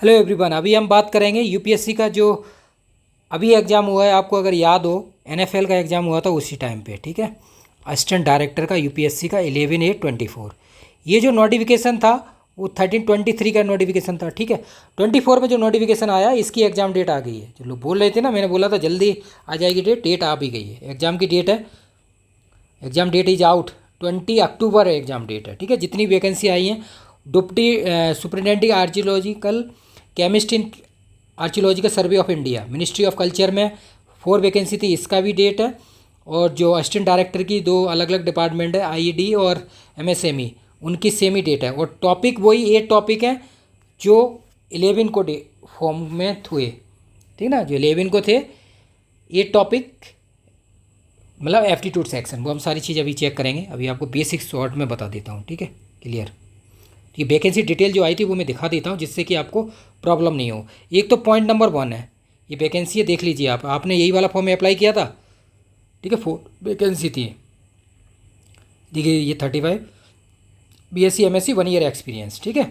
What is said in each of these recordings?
Hello everyone, अभी हम बात करेंगे यूपीएससी का जो अभी एग्ज़ाम हुआ है। आपको अगर याद हो, एनएफएल का एग्ज़ाम हुआ था उसी टाइम पे, ठीक है। असिस्टेंट डायरेक्टर का यूपीएससी का 11/8/24। ये जो नोटिफिकेशन था वो 13/23 का नोटिफिकेशन था, ठीक है। 24 में जो नोटिफिकेशन आया इसकी एग्ज़ाम डेट आ गई है। जो लोग बोल रहे थे ना, मैंने बोला था जल्दी आ जाएगी डेट आ भी गई है। एग्ज़ाम की डेट है, एग्ज़ाम डेट इज़ आउट। 20 अक्टूबर एग्ज़ाम डेट है, ठीक है। जितनी वैकेंसी आई हैं, deputy superintendent archaeological chemist in archaeological survey of India, ministry of culture में 4 वैकेंसी थी, इसका भी डेट है। और जो असिस्टेंट डायरेक्टर की 2 अलग अलग डिपार्टमेंट है, आईईडी और एमएसएमई, उनकी सेम ही डेट है। और टॉपिक वही 8 टॉपिक हैं जो 11 को फॉर्म में हुए, ठीक ना। जो 11 को थे 8 टॉपिक, मतलब एप्टीट्यूड सेक्शन, वो हम सारी चीज़ अभी चेक करेंगे। अभी आपको बेसिक शॉर्ट में बता देता हूँ, ठीक है, क्लियर। ये वैकेंसी डिटेल जो आई थी वो मैं दिखा देता हूँ, जिससे कि आपको प्रॉब्लम नहीं हो। एक तो पॉइंट नंबर 1 है, ये वैकेंसी है, देख लीजिए आप। आपने यही वाला फॉर्म में अप्लाई किया था, ठीक है। 4 वैकेंसी थी, देखिए ये 35 बीएससी एमएससी 1 ईयर एक्सपीरियंस, ठीक है।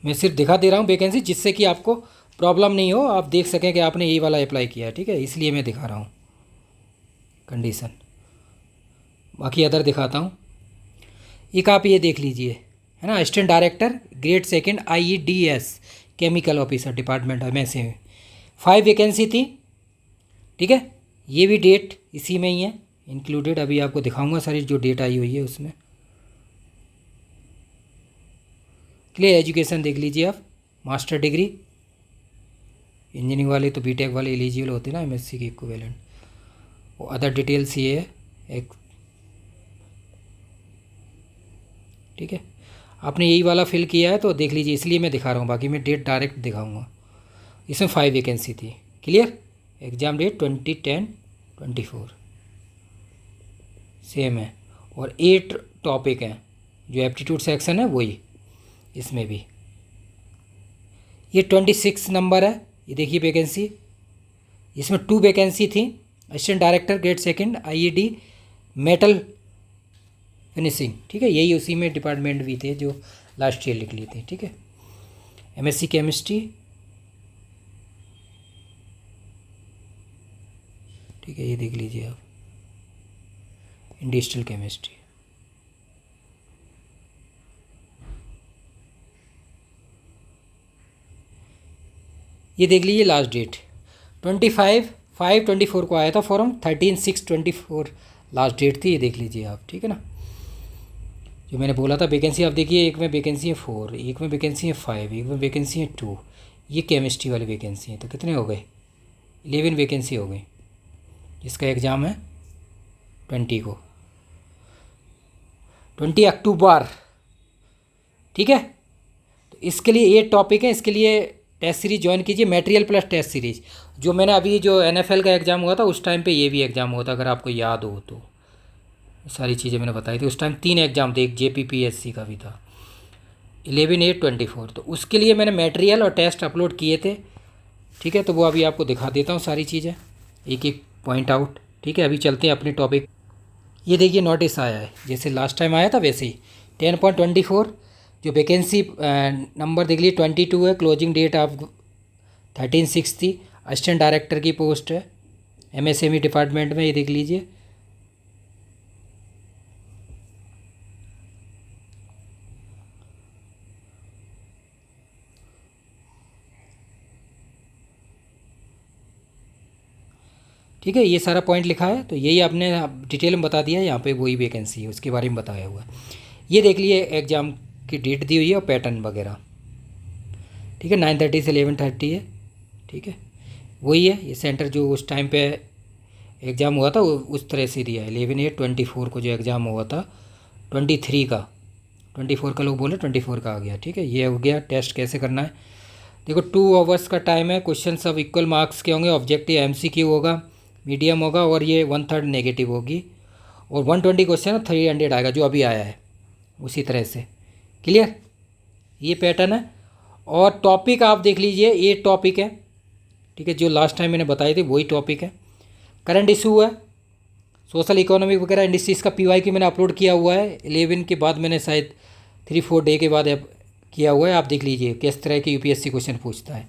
मैं सिर्फ दिखा दे रहा हूँ वैकेंसी, जिससे कि आपको प्रॉब्लम नहीं हो, आप देख सकें कि आपने यही वाला अप्लाई किया है, ठीक है। इसलिए मैं दिखा रहा हूँ कंडीशन। बाकी अदर दिखाता हूँ। एक आप ये देख लीजिए, है ना, assistant director grade 2 IEDS chemical officer department में से 5 वैकेंसी थी, ठीक है। ये भी डेट इसी में ही है इंक्लूडेड। अभी आपको दिखाऊंगा सारी जो डेट आई हुई है उसमें। क्लियर एजुकेशन देख लीजिए आप, मास्टर डिग्री, इंजीनियरिंग वाले तो बीटेक वाले एलिजिबल होते हैं ना, एमएससी के इक्विवेलेंट। वो अदर डिटेल्स ये है एक, ठीक है। आपने यही वाला फिल किया है तो देख लीजिए, इसलिए मैं दिखा रहा हूँ। बाकी मैं डेट डायरेक्ट दिखाऊंगा। इसमें 5 वैकेंसी थी, क्लियर। एग्ज़ाम डेट 20/10/24 सेम है। और 8 टॉपिक हैं, जो एप्टीट्यूड सेक्शन है वही इसमें भी। ये 26 नंबर है, ये देखिए वैकेंसी। इसमें 2 वैकेंसी थी, assistant director grade 2 IED metal finishing, ठीक है। यही उसी में डिपार्टमेंट भी थे जो लास्ट ईयर लिख ली थी, ठीक है। एमएससी केमिस्ट्री, ठीक है, ये देख लीजिए आप, इंडस्ट्रियल केमिस्ट्री। ये देख लीजिए लास्ट डेट 25/5/24 को आया था फॉर्म, 13/6/24 लास्ट डेट थी। ये देख लीजिए आप, ठीक है ना। जो मैंने बोला था वैकेंसी, आप देखिए, एक में वैकेंसी है 4, एक में वैकेंसी है 5, एक में वैकेंसी है 2। ये केमिस्ट्री वाली वैकेंसी है, तो कितने हो गए? 11 वैकेंसी हो गई। इसका एग्ज़ाम है 20 को, 20 अक्टूबर, ठीक है। तो इसके लिए 8 टॉपिक है। इसके लिए टेस्ट सीरीज ज्वाइन कीजिए, मटेरियल प्लस टेस्ट सीरीज। जो मैंने अभी जो एनएफएल का एग्ज़ाम हुआ था उस टाइम पे ये भी एग्ज़ाम हुआ था, अगर आपको याद हो तो। सारी चीज़ें मैंने बताई थी उस टाइम। 3 एग्ज़ाम थे, एक जेपीपीएससी का भी था, 11/8/24। तो उसके लिए मैंने मटेरियल और टेस्ट अपलोड किए थे, ठीक है। तो वो अभी आपको दिखा देता हूँ सारी चीज़ें, एक एक पॉइंट आउट, ठीक है। अभी चलते हैं अपने टॉपिक। ये देखिए नोटिस आया है, जैसे लास्ट टाइम आया था वैसे ही। 10.24 जो वैकेंसी नंबर देख लीजिए 22 है। क्लोजिंग डेट आप 13/6 थी। असिस्टेंट डायरेक्टर की पोस्ट है एमएसएमई डिपार्टमेंट में, ये देख लीजिए। ठीक है, ये सारा पॉइंट लिखा है, तो यही आपने डिटेल में बता दिया है। यहाँ पे वही वैकेंसी है, उसके बारे में बताया हुआ है। ये देख लिए एग्ज़ाम की डेट दी हुई है और पैटर्न वगैरह, ठीक है। 9:30 से 11:30 है, ठीक है। वही है, ये सेंटर जो उस टाइम पे एग्ज़ाम हुआ था उस तरह से दिया है। 11/8/24 को जो एग्ज़ाम हुआ था, 23 का, 24 का लोग बोले 24 का आ गया, ठीक है। ये हो गया। टेस्ट कैसे करना है, देखो 2 आवर्स का टाइम है। क्वेश्चन सब इक्वल मार्क्स के होंगे। ऑब्जेक्टिव एमसीक्यू होगा, मीडियम होगा, और ये 1/3 नेगेटिव होगी। और 120 क्वेश्चन 300 आएगा, जो अभी आया है उसी तरह से, क्लियर। ये पैटर्न है। और टॉपिक आप देख लीजिए, 8 टॉपिक है, ठीक है। जो लास्ट टाइम मैंने बताए थे वही टॉपिक है। करंट इशू है, सोशल इकोनॉमिक वगैरह इंडस्ट्रीज़ का पीवाई की मैंने अपलोड किया हुआ है। 11 के बाद मैंने शायद 3-4 डे के बाद किया हुआ है, आप देख लीजिए किस तरह के यूपीएससी क्वेश्चन पूछता है।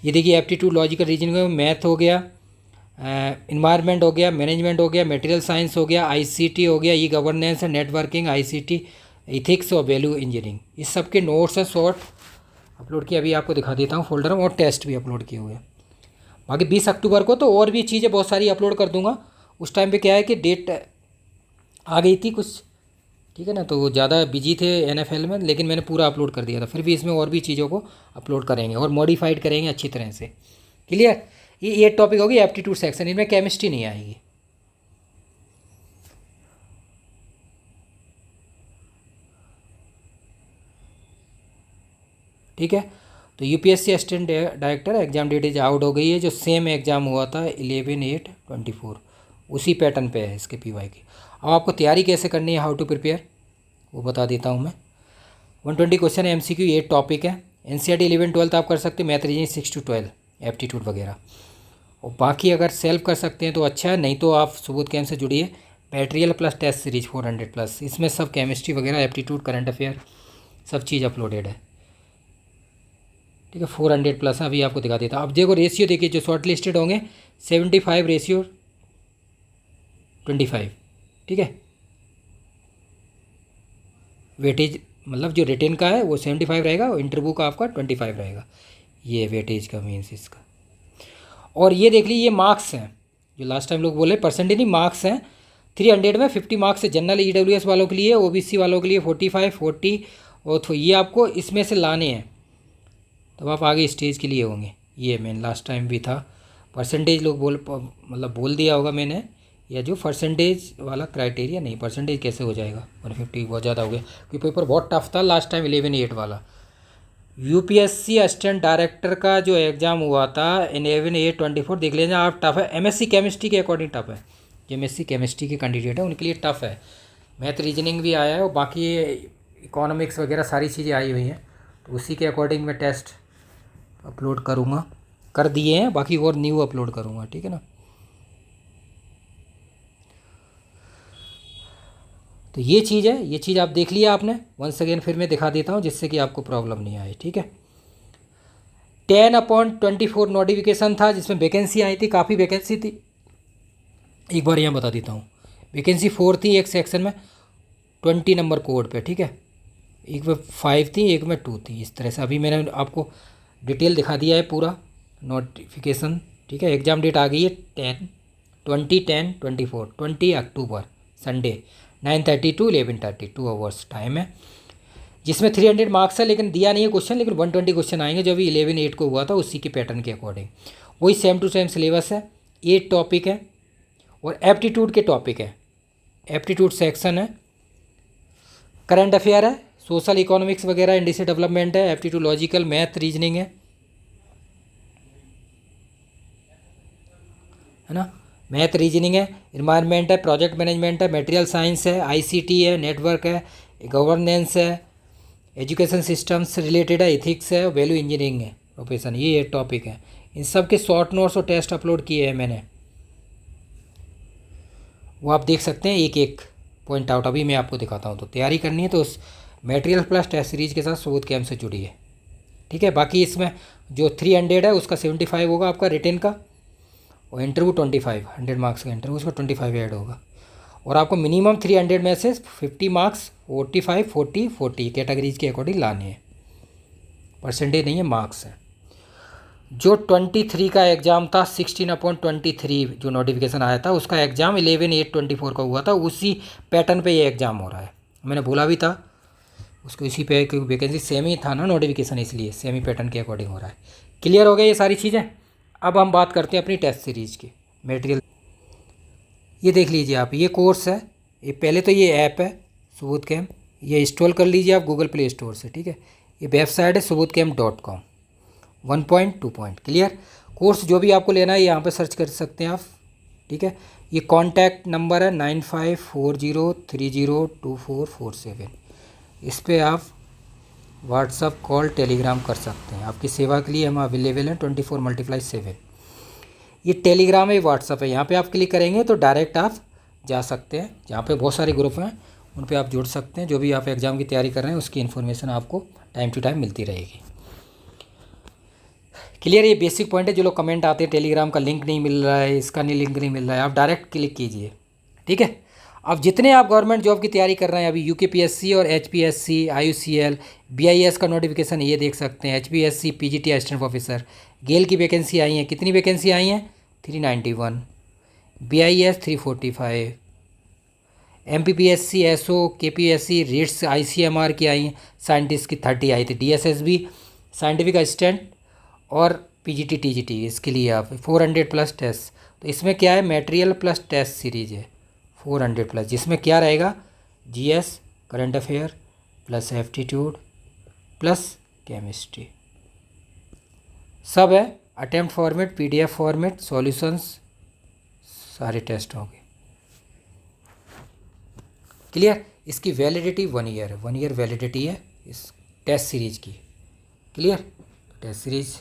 ये देखिए एप्टीट्यूड, लॉजिकल रीजनिंग, मैथ हो गया, इन्वायरमेंट हो गया, मैनेजमेंट हो गया, मटेरियल साइंस हो गया, आईसीटी हो गया, e governance, networking, ICT, ethics और वैल्यू इंजीनियरिंग, इस सब के नोट्स हैं शॉर्ट अपलोड किए, अभी आपको दिखा देता हूँ फोल्डर में, और टेस्ट भी अपलोड किए हुए हैं। बाकी 20 अक्टूबर को तो और भी चीज़ें बहुत सारी अपलोड कर दूंगा। उस टाइम पे क्या है कि डेट आ गई थी कुछ, ठीक है ना, तो वो ज़्यादा बिजी थे एनएफएल में, लेकिन मैंने पूरा अपलोड कर दिया था। फिर भी इसमें और भी चीज़ों को अपलोड करेंगे और मॉडिफाइड करेंगे अच्छी तरह से। क्लियर। ये टॉपिक होगी एप्टीट्यूड सेक्शन, इनमें केमिस्ट्री नहीं आएगी। ठीक है। तो UPSC assistant director exam date is out हो गई है, जो सेम एग्ज़ाम हुआ था 11/8/24, उसी पैटर्न पे है इसके पीवाई की। अब आपको तैयारी कैसे करनी है, हाउ टू प्रिपेयर, वो बता देता हूँ मैं। 120 क्वेश्चन है, एमसीक्यू 8 टॉपिक है। एनसीईआरटी 11-12 आप कर सकते हो, मैथ रीजनिंग 6 to 12, एप्टीट्यूड वगैरह। और बाकी अगर सेल्फ कर सकते हैं तो अच्छा है, नहीं तो आप सुबोध कैम्प से जुड़िए। बैटरियल प्लस टेस्ट सीरीज 400+, इसमें सब केमिस्ट्री वगैरह, एप्टीट्यूड, करंट अफेयर, सब चीज़ अपलोडेड है। ठीक है, 400+ है, अभी आपको दिखा देता हूँ। अब देखो रेशियो देखिए, जो शॉर्ट लिस्टेड होंगे 75/25, ठीक है। वेटेज मतलब जो रिटेन का है वो 75 रहेगा और इंटरव्यू का आपका 25 रहेगा, ये वेटेज का मीन्स इसका। और ये देख लीजिए, ये मार्क्स हैं, जो लास्ट टाइम लोग बोले परसेंटेज नहीं, मार्क्स हैं। 300 में 50 मार्क्स है जनरल ईडब्ल्यूएस वालों के लिए, ओबीसी वालों के लिए 45, 40, और तो ये आपको इसमें से लाने हैं, तब आप आगे स्टेज के लिए होंगे। ये मैंने लास्ट टाइम भी था, परसेंटेज लोग बोल दिया होगा मैंने, या जो परसेंटेज वाला क्राइटेरिया नहीं, परसेंटेज कैसे हो जाएगा 150, बहुत ज़्यादा हो गया, क्योंकि पेपर बहुत टफ था लास्ट टाइम 11/8 वाला। यूपीएससी असिस्टेंट डायरेक्टर का जो एग्ज़ाम हुआ था 11/8/24, देख लीजिए आप, टफ है। एमएससी केमिस्ट्री के अकॉर्डिंग टफ है, जो एमएससी केमिस्ट्री के कैंडिडेट है उनके लिए टफ है। मैथ रीजनिंग भी आया है और बाकी इकोनॉमिक्स वगैरह सारी चीज़ें आई हुई हैं, तो उसी के अकॉर्डिंग मैं टेस्ट अपलोड करूँगा, कर दिए हैं, बाकी और न्यू अपलोड करूँगा, ठीक है ना। तो ये चीज़ है, ये चीज़ आप देख लिया आपने। वंस अगेन फिर मैं दिखा देता हूँ, जिससे कि आपको प्रॉब्लम नहीं आए, ठीक है। 10/24 नोटिफिकेशन था, जिसमें वैकेंसी आई थी, काफ़ी वैकेंसी थी। एक बार यहाँ बता देता हूँ, वैकेंसी 4 थी एक सेक्शन में 20 नंबर कोड पे, ठीक है। एक में 5 थी, एक में 2 थी, इस तरह से। अभी मैंने आपको डिटेल दिखा दिया है पूरा नोटिफिकेशन, ठीक है। एग्ज़ाम डेट आ गई है 10/10/24, 20 अक्टूबर, संडे, 9:30 to 11:30, 2 आवर्स टाइम है, जिसमें 300 मार्क्स है, लेकिन दिया नहीं है क्वेश्चन, लेकिन 120 क्वेश्चन आएंगे, जो अभी 11/8 को हुआ था उसी के पैटर्न के अकॉर्डिंग। वही सेम टू सेम सिलेबस है, 8 टॉपिक है और एप्टीट्यूड के टॉपिक है। एप्टीट्यूड सेक्शन है, करंट अफेयर है, सोशल इकोनॉमिक्स वगैरह, इंडस्ट्री डेवलपमेंट है, एप्टीट्यूड लॉजिकल, मैथ रीजनिंग है ना, मैथ रीजनिंग है, इन्वायरमेंट है, प्रोजेक्ट मैनेजमेंट है, मटेरियल साइंस है, आईसीटी है, नेटवर्क है, गवर्नेंस है, एजुकेशन सिस्टम से रिलेटेड है, इथिक्स है, वैल्यू इंजीनियरिंग है, प्रोफेशन, ये टॉपिक है। इन सब के शॉर्ट नोट्स और टेस्ट अपलोड किए हैं मैंने, वो आप देख सकते हैं एक एक पॉइंट आउट। अभी मैं आपको दिखाता हूँ। तो तैयारी करनी है तो उस मटेरियल प्लस टेस्ट सीरीज के साथ सुबोध कैम्प से जुड़िए, ठीक है। बाकी इसमें जो 300 है उसका 75 होगा आपका रिटेन का, और इंटरव्यू 25, 100 मार्क्स का इंटरव्यू, उसका 25 ऐड होगा। और आपको मिनिमम 300 में से 50 मार्क्स, 45, 40, 40 कैटेगरीज के अकॉर्डिंग लाने हैं, परसेंटेज नहीं है, मार्क्स है। जो 23 का एग्ज़ाम था, 16/23 जो नोटिफिकेशन आया था, उसका एग्ज़ाम 11/8/24 का हुआ था, उसी पैटर्न पे ये एग्ज़ाम हो रहा है। मैंने बोला भी था उसको, इसी पे, क्योंकि वैकेंसी सेम ही था ना नोटिफिकेशन, इसलिए सेम ही पैटर्न के अकॉर्डिंग हो रहा है। क्लियर हो गया ये सारी चीज़ें। अब हम बात करते हैं अपनी टेस्ट सीरीज़ की मटेरियल। ये देख लीजिए आप, ये कोर्स है, ये पहले तो ये ऐप है सुबोध कैम्प, ये इंस्टॉल कर लीजिए आप गूगल प्ले स्टोर से, ठीक है। ये वेबसाइट है subodhcamp.com, 1.2 पॉइंट। क्लियर। कोर्स जो भी आपको लेना है यहाँ पे सर्च कर सकते हैं आप, ठीक है। ये कॉन्टैक्ट नंबर है 9540302447, इस पर आप व्हाट्सअप, कॉल, टेलीग्राम कर सकते हैं। आपकी सेवा के लिए हम अवेलेबल हैं 24x7। ये टेलीग्राम है, व्हाट्सअप है, यहाँ पे आप क्लिक करेंगे तो डायरेक्ट आप जा सकते हैं, जहाँ पे बहुत सारे ग्रुप हैं उन पे आप जुड़ सकते हैं। जो भी आप एग्ज़ाम की तैयारी कर रहे हैं उसकी इन्फॉर्मेशन आपको टाइम टू टाइम मिलती रहेगी। क्लियर? ये बेसिक पॉइंट है। जो लोग कमेंट आते हैं टेलीग्राम का लिंक नहीं मिल रहा है, इसका नहीं लिंक नहीं मिल रहा है, आप डायरेक्ट क्लिक कीजिए, ठीक है। अब जितने आप गवर्नमेंट जॉब की तैयारी कर रहे हैं अभी, यूकेपीएससी और एचपीएससी, आईयूसीएल, बीआईएस का नोटिफिकेशन ये देख सकते हैं। HPSC PGT assistant officer, GAIL की वैकेंसी आई हैं। कितनी वैकेंसी आई हैं? 391, BIS 345, MPPSC, SO, KPSC, RITES, ICMR की आई हैं। साइंटिस्ट की 30 आई थी। डीएसएसबी साइंटिफिक असिस्टेंट और पीजीटी टीजीटी, इसके लिए आप 400 प्लस टेस्ट। तो इसमें क्या है? मटेरियल प्लस टेस्ट सीरीज है 400 प्लस, जिसमें क्या रहेगा? GS, current affair plus aptitude plus chemistry, सब है। Attempt format, PDF format, solutions, सारे टेस्ट होंगे। क्लियर? इसकी वैलिडिटी 1 ईयर है, 1 ईयर वैलिडिटी है इस टेस्ट सीरीज की। क्लियर? टेस्ट सीरीज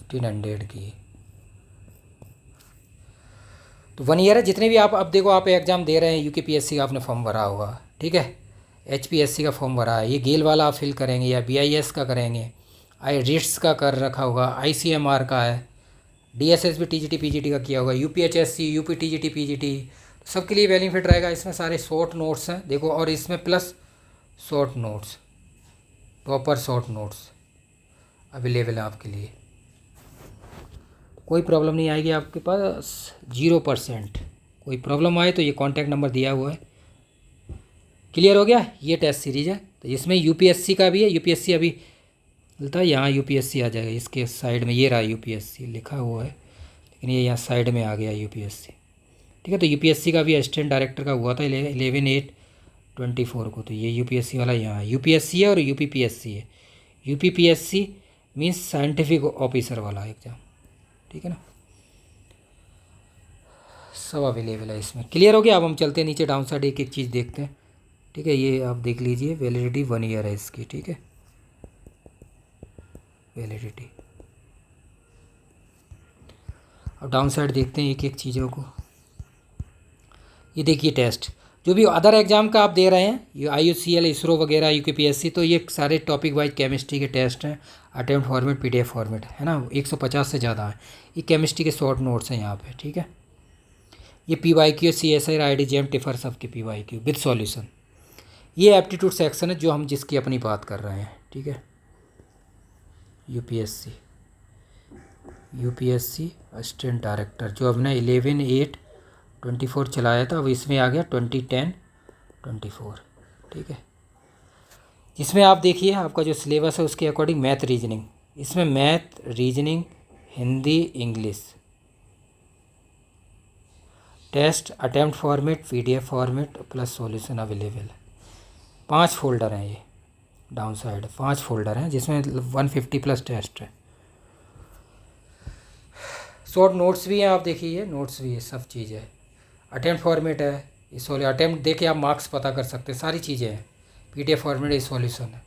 1500 की, तो 1 ईयर है। जितने भी आप, अब देखो आप एग्ज़ाम दे रहे हैं, यूकेपीएससी का आपने फॉर्म भरा होगा, ठीक है, एचपीएससी का फॉर्म भरा है, ये गेल वाला आप फिल करेंगे या बीआईएस का करेंगे, आई रिट्स का कर रखा होगा, आईसीएमआर का है, डीएसएसबी टीजीटी पीजीटी का किया होगा, यूपीएचएससी, यूपी टीजीटी पीजीटी, सबके लिए बेनिफिट रहेगा। इसमें सारे शॉर्ट नोट्स हैं देखो, और इसमें plus short notes, proper short notes available है आपके लिए। कोई प्रॉब्लम नहीं आएगी आपके पास, 0%। कोई प्रॉब्लम आए तो ये कॉन्टैक्ट नंबर दिया हुआ है। क्लियर हो गया? ये टेस्ट सीरीज है। तो इसमें यूपीएससी का भी है। यूपीएससी अभी मिलता है, यहाँ यूपीएससी आ जाएगा इसके साइड में, ये रहा यूपीएससी लिखा हुआ है, लेकिन ये यहाँ साइड में आ गया यूपीएससी, ठीक है। तो यूपीएससी का भी असिस्टेंट डायरेक्टर का हुआ था 11/8/24 को, तो ये यूपीएससी वाला यहाँ यूपीएससी है और यूपीपीएससी है। यूपीपीएससी मीन्स साइंटिफिक ऑफिसर वाला एग्ज़ाम, ठीक है ना, सब अवेलेबल है इसमें। क्लियर हो गया? अब हम चलते हैं नीचे, डाउन साइड एक एक चीज़ देखते हैं, ठीक है। ये आप देख लीजिए, वैलिडिटी 1 ईयर है इसकी, ठीक है, वैलिडिटी। अब डाउन साइड देखते हैं एक एक चीज़ों को। ये देखिए टेस्ट, जो भी अदर एग्ज़ाम का आप दे रहे हैं, ये आईयूसीएल, इसरो वगैरह, यूकेपीएससी, तो ये सारे टॉपिक वाइज केमिस्ट्री के टेस्ट हैं। अटेम्प्ट फॉर्मेट, पीडीएफ फॉर्मेट है ना, 150 से ज़्यादा है। ये केमिस्ट्री के शॉर्ट नोट्स हैं यहाँ पे, ठीक है। ये पीवाईक्यू, सीएसआर, आईडीजेएम, टिफर, सबके पीवाईक्यू विद सॉल्यूशन। ये एप्टीट्यूड सेक्शन है जो हम जिसकी अपनी बात कर रहे हैं, ठीक है। यूपीएससी, यूपीएससी असिस्टेंट डायरेक्टर, जो हमने 11/8/24 चलाया था, अब इसमें आ गया 20/10/24, ठीक है। इसमें आप देखिए आपका जो सिलेबस है उसके अकॉर्डिंग मैथ रीजनिंग, इसमें math reasoning, Hindi, English, test, attempt format, PDF format plus solution available है। 5 फोल्डर हैं ये, डाउन साइड 5 फोल्डर हैं जिसमें 150 प्लस टेस्ट है। शॉर्ट नोट्स भी हैं, आप देखिए नोट्स भी है, सब चीज़ है। अटेम्प्ट फॉर्मेट है, ये अटेम्प्ट देके आप मार्क्स पता कर सकते हैं, सारी चीज़ें हैं। पीडीएफ फॉर्मेट, ये सॉल्यूशन है।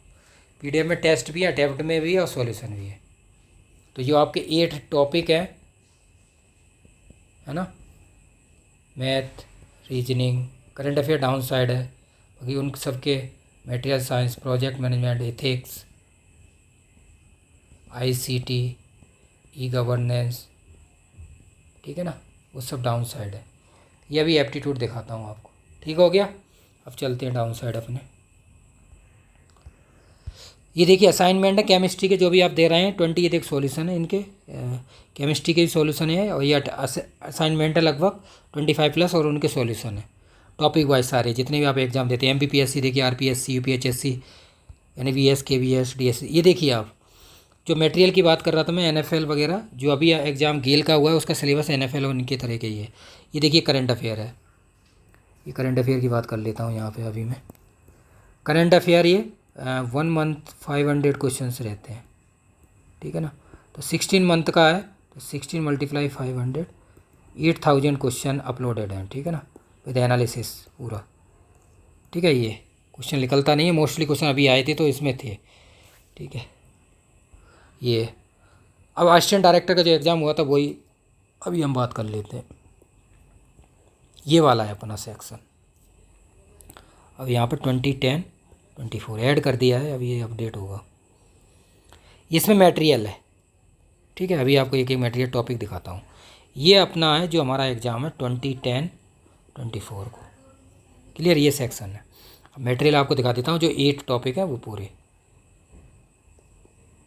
पीडीएफ में टेस्ट भी है, अटेम्प्ट में भी है और सॉल्यूशन भी है। तो जो आपके 8 टॉपिक है ना, math, reasoning, current affair down side है, बाकी उन सबके material science, project management, ethics, ICT, e governance, ठीक है ना, वो सब डाउन साइड है। ये अभी एप्टीट्यूड दिखाता हूँ आपको, ठीक हो गया। अब चलते हैं डाउन साइड अपने। ये देखिए असाइनमेंट है केमिस्ट्री के, जो भी आप दे रहे हैं 20, ये देख सॉल्यूशन है इनके, केमिस्ट्री के भी सॉल्यूशन है, और ये असाइनमेंट है लगभग 25 प्लस, और उनके सॉल्यूशन है टॉपिक वाइज सारे, जितने भी आप एग्जाम देते हैं। एमपीपीएससी देखिए, RPSC, UPHSC, NVS, KVS, DSC. ये देखिए आप, जो मटेरियल की बात कर रहा था मैं, एनएफएल वगैरह, जो अभी एग्ज़ाम गेल का हुआ है उसका सिलेबस एनएफएल और इनके तरह के ही है। ये देखिए करंट अफेयर है, ये करंट अफेयर की बात कर लेता हूँ यहाँ पे अभी मैं। करंट अफेयर ये 1 मंथ 500 क्वेश्चंस रहते हैं, ठीक है ना। तो 16 मंथ का है, तो 16 × 500, 8000 क्वेश्चन अपलोडेड हैं, ठीक है ना, विद एनालिसिस पूरा, ठीक है। ये क्वेश्चन निकलता नहीं है, मोस्टली क्वेश्चन अभी आए थे तो इसमें थे, ठीक है। ये अब असिस्टेंट डायरेक्टर का जो एग्ज़ाम हुआ था वही अभी हम बात कर लेते हैं। ये वाला है अपना सेक्शन, अब यहाँ पर 2010-24 ऐड कर दिया है, अब ये अपडेट होगा। इसमें मटेरियल है, ठीक है। अभी आपको एक एक मटेरियल टॉपिक दिखाता हूँ। ये अपना है जो हमारा एग्ज़ाम है 2010-24 को, क्लियर, ये सेक्शन है। अब मटेरियल आपको दिखा देता हूँ, जो 8 टॉपिक है वो पूरे,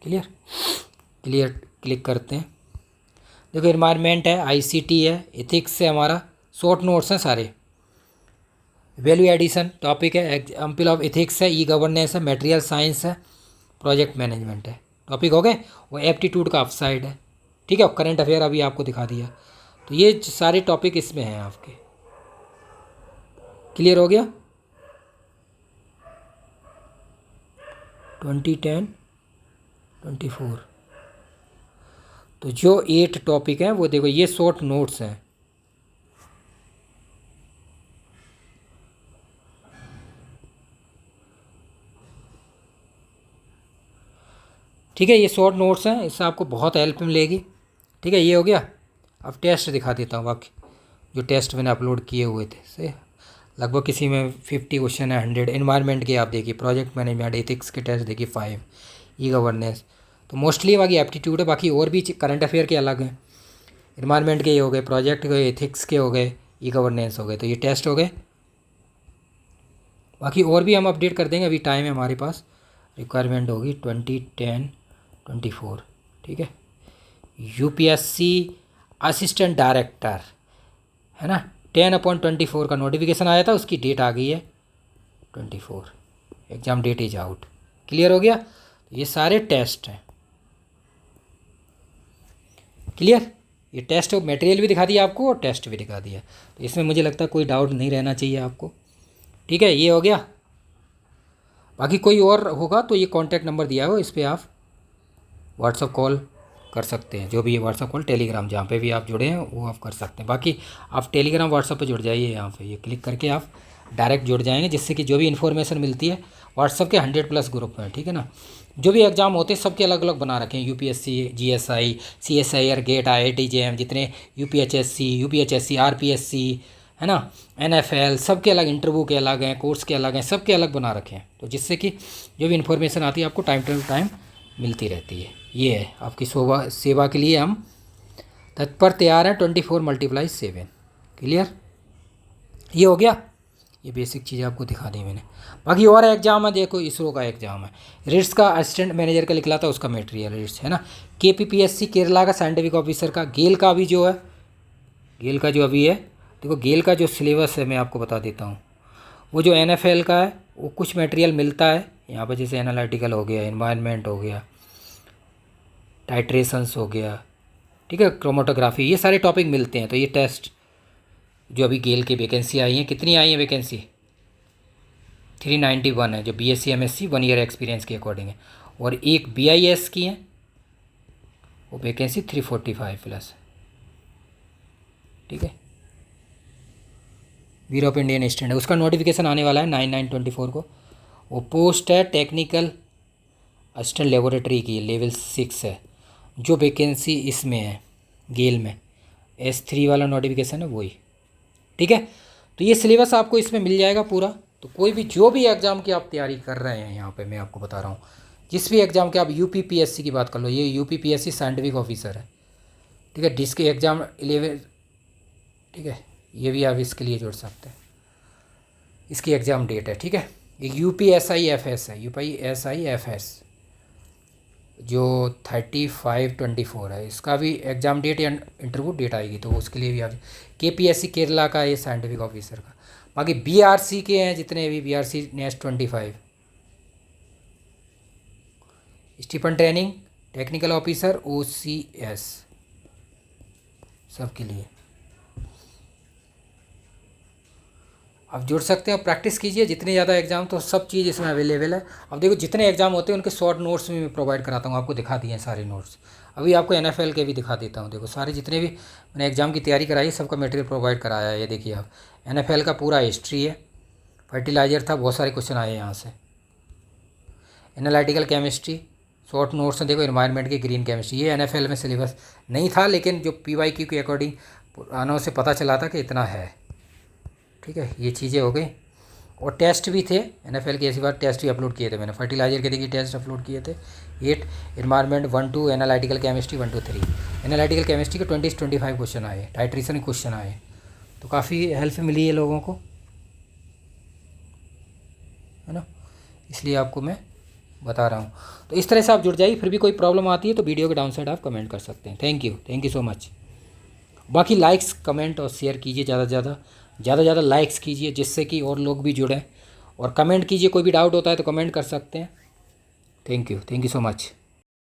क्लियर। क्लिक करते हैं। देखो एनवायरनमेंट है, आईसीटी है, एथिक्स है, हमारा शॉर्ट नोट्स हैं सारे। वैल्यू एडिशन टॉपिक है, एग्जाम्पल ऑफ एथिक्स है, ई गवर्नेंस है, मटेरियल साइंस है, प्रोजेक्ट मैनेजमेंट है, टॉपिक हो गए। वो एप्टीट्यूड का अपसाइड है, ठीक है। करंट अफेयर अभी आपको दिखा दिया। तो ये सारे टॉपिक इसमें हैं आपके, क्लियर हो गया। 2010-24 तो जो 8 टॉपिक हैं वो देखो, ये शॉर्ट नोट्स हैं, ठीक है। ये शॉर्ट नोट्स हैं, इससे आपको बहुत हेल्प मिलेगी, ठीक है। ये हो गया। अब टेस्ट दिखा देता हूँ बाकी जो टेस्ट मैंने अपलोड किए हुए थे से लगभग किसी में 50 क्वेश्चन है, 100 एनवायरनमेंट के आप देखिए, प्रोजेक्ट मैनेजमेंट, एथिक्स के टेस्ट देखिए 5, ई गवर्नेंस तो मोस्टली बाकी एप्टीट्यूड है। बाकी और भी करंट अफेयर के अलग हैं, एनवायरनमेंट के हो गए, प्रोजेक्ट के, एथिक्स के हो गए, ई गवर्नेंस हो गए, तो ये टेस्ट हो गए। बाकी और भी हम अपडेट कर देंगे, अभी टाइम है हमारे पास। रिक्वायरमेंट होगी 2010-24, ठीक है। यूपीएससी असिस्टेंट डायरेक्टर है ना, 10/24 का नोटिफिकेशन आया था, उसकी डेट आ गई है 24, exam date is out, clear हो गया। तो ये सारे टेस्ट हैं, क्लियर। ये टेस्ट मटेरियल भी दिखा दिया आपको और टेस्ट भी दिखा दिया, तो इसमें मुझे लगता है कोई डाउट नहीं रहना चाहिए आपको, ठीक है। ये हो गया। बाकी कोई और होगा तो ये कॉन्टैक्ट नंबर दिया हो, इस पर आप व्हाट्सअप कॉल कर सकते हैं, जो भी व्हाट्सअप कॉल, टेलीग्राम, जहाँ पे भी आप जुड़े हैं वो आप कर सकते हैं। बाकी आप टेलीग्राम व्हाट्सअप पे जुड़ जाइए, यहाँ पे ये क्लिक करके आप डायरेक्ट जुड़ जाएंगे, जिससे कि जो भी इन्फॉर्मेशन मिलती है, व्हाट्सअप के 100+ ग्रुप हैं, ठीक है ना। जो भी एग्ज़ाम होते हैं सबके अलग अलग बना रखे हैं, UPSC, GSI, CSIR, GATE, IIT JAM, जितने यूपीएचएससी, आरपीएससी है ना, एनएफएल, सबके अलग इंटरव्यू के अलग हैं, कोर्स के अलग हैं, सबके अलग बना रखे हैं, तो जिससे कि जो भी इन्फॉर्मेशन आती है आपको टाइम टू टाइम मिलती रहती है। ये है आपकी सेवा के लिए हम तत्पर तैयार हैं, 24×7, क्लियर। ये हो गया, ये बेसिक चीज़ें आपको दिखा दी मैंने। बाकी और एग्जाम है, देखो इसरो का एग्जाम है, रिट्स का असिस्टेंट मैनेजर का निकला था, उसका मटेरियल रिट्स है ना, केपीपीएससी केरला का साइंटिफिक ऑफिसर का, गेल का भी जो है, गेल का जो अभी है, देखो गेल का जो सिलेबस है मैं आपको बता देता हूँ। वो जो एनएफएल का है वो कुछ मटेरियल मिलता है यहाँ पर, जैसे एनालिटिकल हो गया, एनवायरनमेंट हो गया, टाइट्रेशंस हो गया, ठीक है, क्रोमेटोग्राफी, ये सारे टॉपिक मिलते हैं। तो ये टेस्ट जो अभी गेल की वैकेंसी आई हैं, कितनी आई हैं वैकेंसी, 391 है, जो बीएससी एमएससी 1 ईयर एक्सपीरियंस के अकॉर्डिंग है। और एक बीआईएस की है, वो वैकेंसी 345+, ठीक है। ब्यूरो ऑफ इंडियन स्टैंडर्ड है, उसका नोटिफिकेशन आने वाला है 9/9/24 को। वो पोस्ट है टेक्निकल असिस्टेंट लेबोरेटरी की, लेवल 6 है, जो वैकेंसी इसमें है गेल में, S3 वाला नोटिफिकेशन है वही, ठीक है। तो ये सिलेबस आपको इसमें मिल जाएगा पूरा। तो कोई भी जो भी एग्ज़ाम की आप तैयारी कर रहे हैं, यहाँ पे मैं आपको बता रहा हूँ, जिस भी एग्ज़ाम के, आप यूपीपीएससी की बात कर लो, ये यूपीपीएससी साइंटिफिक ऑफिसर है, ठीक है, जिसके एग्ज़ाम 11, ठीक है, ये भी आप इसके लिए जोड़ सकते हैं, इसकी एग्ज़ाम डेट है, ठीक है। एक UPSIFS है, UPSIFS जो 35/24 है, इसका भी एग्ज़ाम डेट या इंटरव्यू डेट आएगी, तो उसके लिए भी आप, KPSC केरला का ये साइंटिफिक ऑफिसर का। बाकी BRC के हैं जितने भी, BRC next 25, Stephen training technical officer OCS, सबके लिए आप जुड़ सकते हैं और प्रैक्टिस कीजिए। जितने ज़्यादा एग्ज़ाम, तो सब चीज़ इसमें अवेलेबल है। अब देखो जितने एग्ज़ाम होते हैं उनके शॉर्ट नोट्स भी मैं प्रोवाइड कराता हूँ, आपको दिखा दिए हैं सारे नोट्स। अभी आपको NFL के भी दिखा देता हूँ, देखो सारे जितने भी मैंने एग्ज़ाम की तैयारी कराई सबका मटेरियल प्रोवाइड कराया है। ये देखिए आप, NFL का पूरा हिस्ट्री है, फर्टिलाइजर था, बहुत सारे क्वेश्चन आए यहाँ से, एनालिटिकल केमिस्ट्री शॉर्ट नोट्स हैं, देखो एनवायरनमेंट की ग्रीन केमिस्ट्री, ये NFL में सिलेबस नहीं था, लेकिन जो PYQ के अकॉर्डिंग पुरानों से पता चला था कि इतना है, ठीक है। ये चीज़ें हो गई। और टेस्ट भी थे NFL के, ऐसी बार टेस्ट भी अपलोड किए थे मैंने। फर्टिलाइजर के देखिए टेस्ट अपलोड किए थे 8, environment 1 2, analytical chemistry 1 2 3। Analytical chemistry के 20 से 25 क्वेश्चन आए, टाइट्रेशन क्वेश्चन आए, तो काफ़ी हेल्प मिली है लोगों को, है ना, इसलिए आपको मैं बता रहा हूँ। तो इस तरह से आप जुड़ जाइए, फिर भी कोई प्रॉब्लम आती है तो वीडियो के डाउन साइड आप कमेंट कर सकते हैं। Thank you so much. बाकी लाइक्स कमेंट और शेयर कीजिए, ज़्यादा लाइक्स कीजिए जिससे कि और लोग भी जुड़ें, और कमेंट कीजिए, कोई भी डाउट होता है तो कमेंट कर सकते हैं। Thank you so much.